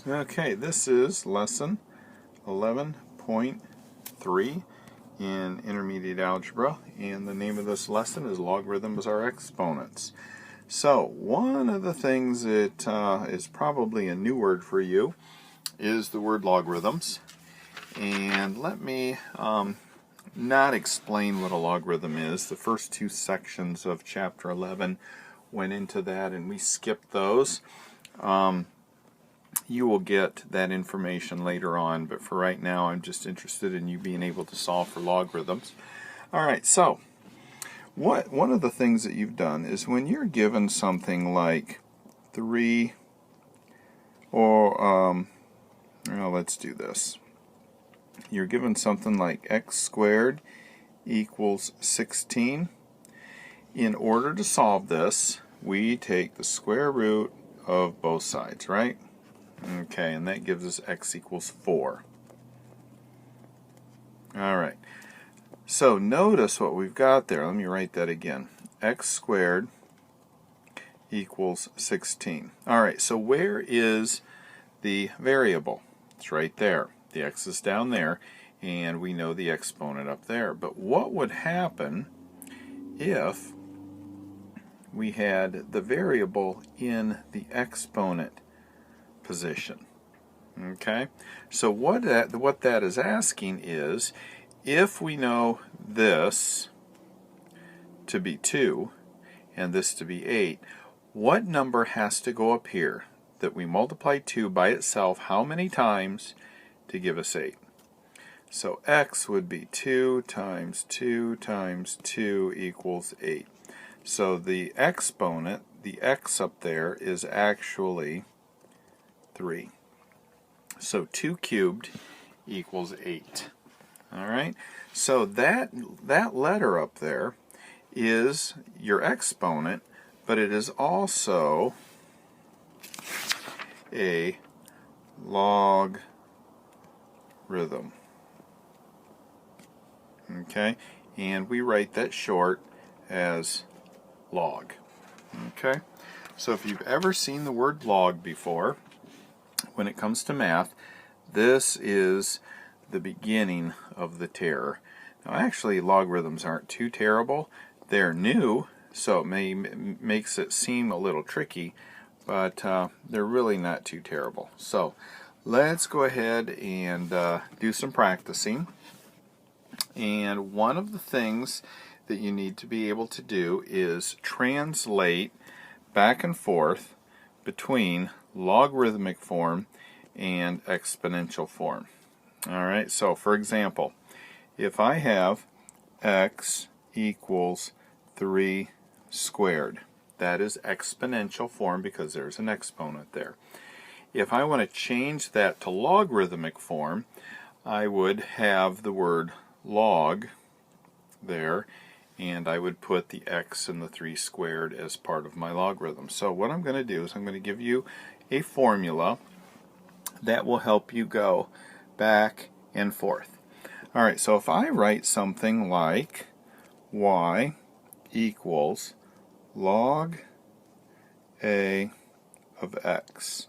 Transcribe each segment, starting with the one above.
Okay, this is lesson 11.3 in intermediate algebra, and the name of this lesson is Logarithms are Exponents. So, one of the things that is probably a new word for you is the word logarithms. And let me not explain what a logarithm is. The first two sections of chapter 11 went into that, and we skipped those. You will get that information later on, but for right now I'm just interested in you being able to solve for logarithms. Alright, so one of the things that you've done is when you're given something like 3 or well, let's do this. You're given something like x squared equals 16. In order to solve this, we take the square root of both sides, right? Okay, and that gives us x equals 4. Alright, so notice what we've got there. Let me write that again. X squared equals 16. Alright, so where is the variable? It's right there. The x is down there, and we know the exponent up there. But what would happen if we had the variable in the exponent position? Okay, so what that is asking is, if we know this to be 2 and this to be 8, what number has to go up here that we multiply 2 by itself how many times to give us 8? So x would be 2 times 2 times 2 equals 8. So the exponent, the x up there, is actually 3. So 2 cubed equals 8. Alright, so that letter up there is your exponent, but it is also a logarithm. Okay, and we write that short as log. Okay, so if you've ever seen the word log before, when it comes to math, this is the beginning of the terror. Now actually logarithms aren't too terrible. They're new, so it makes it seem a little tricky, but they're really not too terrible. So let's go ahead and do some practicing. And one of the things that you need to be able to do is translate back and forth between logarithmic form and exponential form. Alright, so for example, if I have x equals 3 squared, that is exponential form because there's an exponent there. If I want to change that to logarithmic form, I would have the word log there, and I would put the x and the 3 squared as part of my logarithm. So what I'm going to do is I'm going to give you a formula that will help you go back and forth. Alright, so if I write something like y equals log a of x.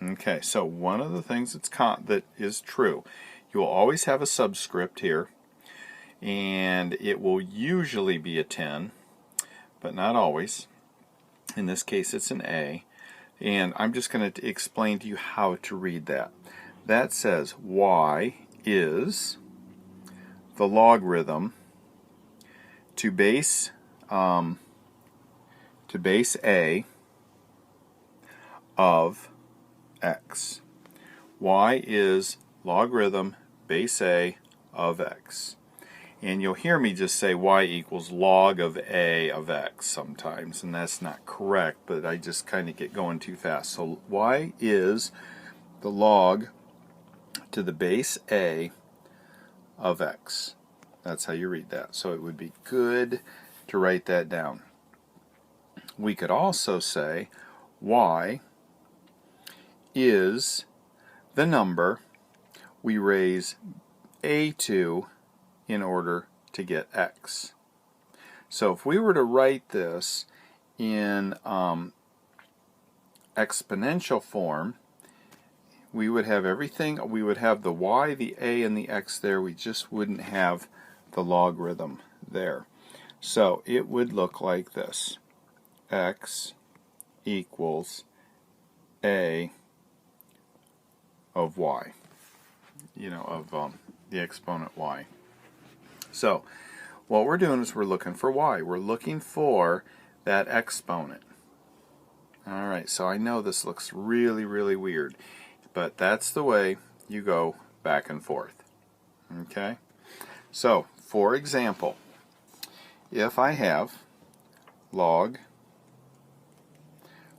Okay, so one of the things that is true, you will always have a subscript here, and it will usually be a 10, but not always. In this case it's an a, and I'm just going to explain to you how to read that. That says y is the logarithm to base a of x. Y is logarithm base a of x. And you'll hear me just say y equals log of a of x sometimes, and that's not correct, but I just kind of get going too fast. So y is the log to the base a of x. That's how you read that. So it would be good to write that down. We could also say y is the number we raise a to in order to get x. So if we were to write this in exponential form, we would have everything. We would have the y, the a, and the x there. We just wouldn't have the logarithm there. So it would look like this. X equals a of y. Of the exponent y. So what we're doing is we're looking for y. We're looking for that exponent. Alright, so I know this looks really, really weird, but that's the way you go back and forth. Okay? So, for example, if I have log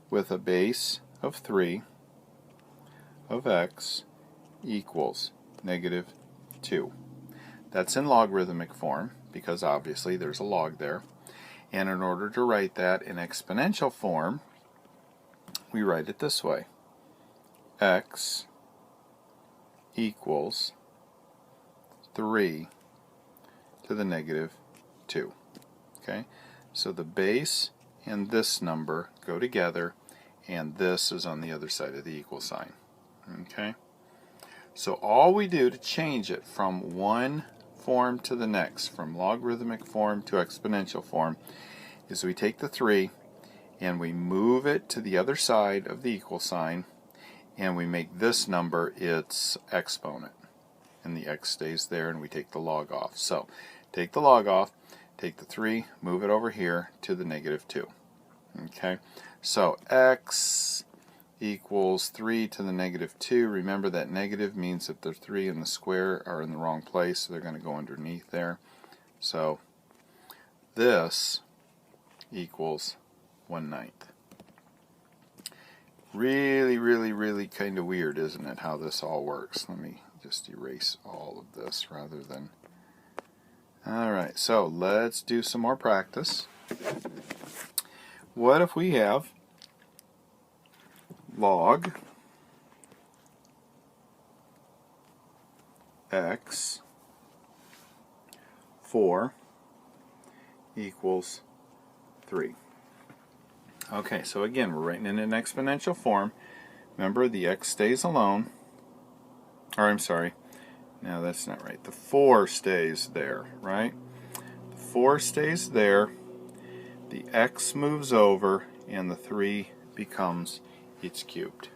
with a base of 3 of x equals negative 2. That's in logarithmic form, because obviously there's a log there. And in order to write that in exponential form, we write it this way. X equals 3 to the negative 2. Okay? So the base and this number go together, and this is on the other side of the equal sign. Okay? So all we do to change it from one form to the next, from logarithmic form to exponential form, is we take the 3 and we move it to the other side of the equal sign, and we make this number its exponent. And the x stays there, and we take the log off. So take the log off, take the 3, move it over here to the negative 2. Okay? So x equals 3 to the negative 2. Remember that negative means that the 3 and the square are in the wrong place, so they're going to go underneath there. So this equals 1/9. Really, really, really kind of weird, isn't it, how this all works? Let me just erase all of this rather than... Alright, so let's do some more practice. What if we have log x 4 equals 3? Okay, so again, we're writing in an exponential form. Remember, the x stays alone. Or, I'm sorry. No, that's not right. The 4 stays there, right? The 4 stays there. The x moves over, and the 3 becomes its cubed.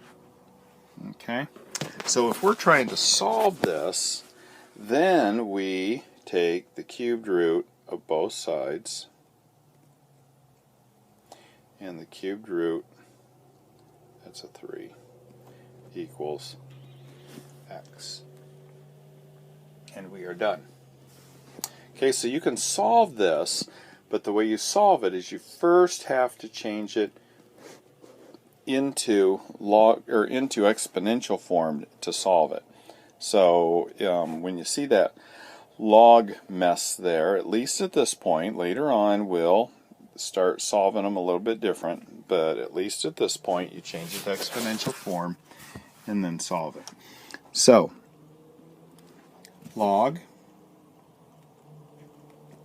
Okay? So if we're trying to solve this, then we take the cubed root of both sides, and the cubed root, that's a 3, equals x. And we are done. Okay, so you can solve this, but the way you solve it is you first have to change it into into exponential form to solve it. So when you see that log mess there, at least at this point, later on we'll start solving them a little bit different, but at least at this point you change it to exponential form and then solve it. So log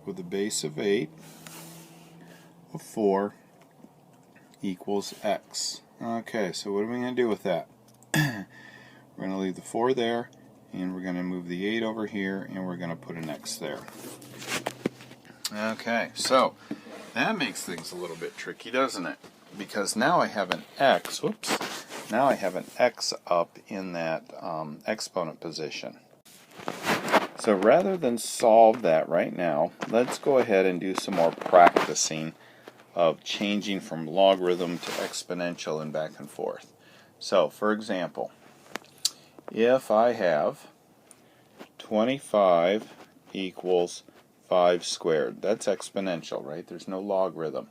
with a base of 8 of 4 equals x. Okay, so what are we going to do with that? We're going to leave the 4 there, and we're going to move the 8 over here, and we're going to put an x there. Okay, so that makes things a little bit tricky, doesn't it? Because now I have an x, whoops, now I have an x up in that exponent position. So rather than solve that right now, let's go ahead and do some more practicing of changing from logarithm to exponential and back and forth. So, for example, if I have 25 equals 5 squared, that's exponential, right? There's no logarithm.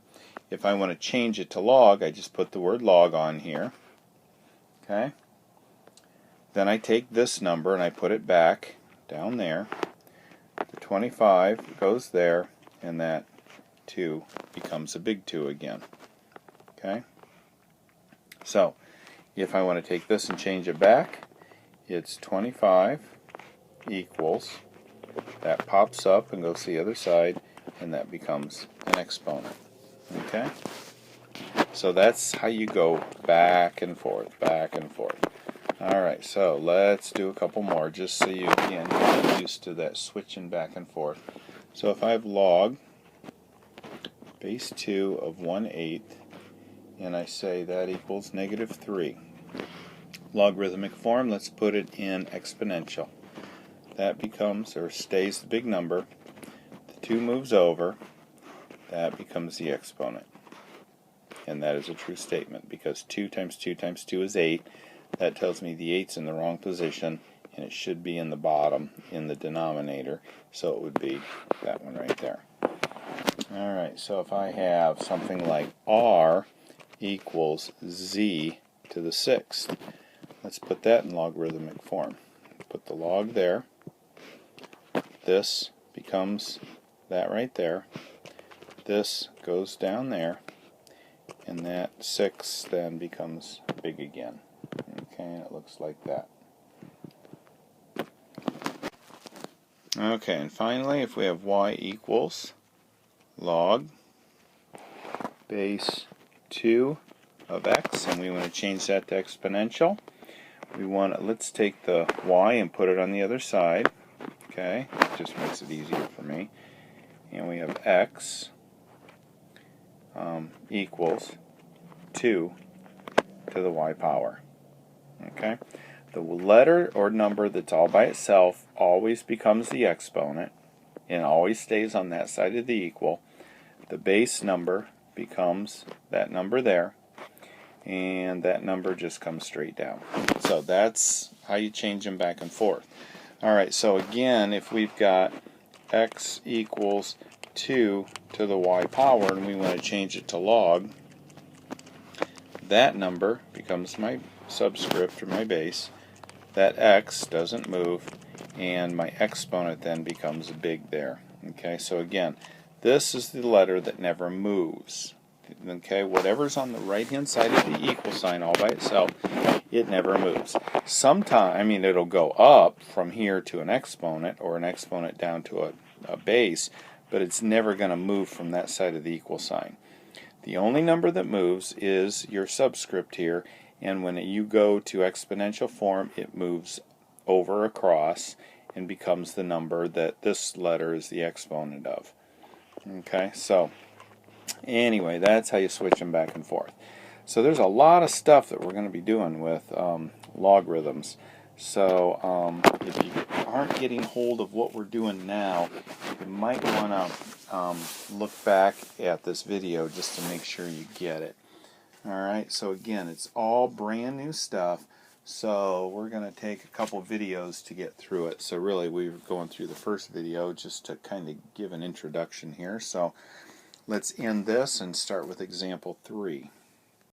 If I want to change it to log, I just put the word log on here. Okay? Then I take this number and I put it back down there. The 25 goes there, and that 2 becomes a big 2 again. Okay? So, if I want to take this and change it back, it's 25 equals, that pops up and goes to the other side, and that becomes an exponent. Okay? So that's how you go back and forth, back and forth. Alright. Alright, so let's do a couple more just so you again get used to that switching back and forth. So if I have log base 2 of 1/8 and I say that equals -3. Logarithmic form, let's put it in exponential. That becomes, or stays the big number. The 2 moves over. That becomes the exponent. And that is a true statement because 2 times 2 times 2 is 8. That tells me the 8's in the wrong position and it should be in the bottom in the denominator. So it would be that one right there. Alright, so if I have something like r equals z to the 6th, let's put that in logarithmic form. Put the log there. This becomes that right there. This goes down there. And that 6 then becomes big again. Okay, and it looks like that. Okay, and finally, if we have y equals log base 2 of x, and we want to change that to exponential, let's take the y and put it on the other side. Okay, it just makes it easier for me. And we have x equals 2 to the y power. Okay, the letter or number that's all by itself always becomes the exponent and always stays on that side of the equal. The base number becomes that number there, and that number just comes straight down. So that's how you change them back and forth. Alright, so again, if we've got x equals 2 to the y power and we want to change it to log, that number becomes my subscript or my base. That x doesn't move, and my exponent then becomes big there. Okay, so again, this is the letter that never moves. Okay, whatever's on the right hand side of the equal sign all by itself, it never moves. Sometimes, it'll go up from here to an exponent or an exponent down to a base, but it's never going to move from that side of the equal sign. The only number that moves is your subscript here, and when you go to exponential form, it moves over across and becomes the number that this letter is the exponent of. Okay, so anyway, that's how you switch them back and forth. So there's a lot of stuff that we're going to be doing with logarithms. So if you aren't getting hold of what we're doing now, you might want to look back at this video just to make sure you get it. Alright, so again, it's all brand new stuff, so we're going to take a couple videos to get through it. So really, we were going through the first video just to kind of give an introduction here. So let's end this and start with example 3.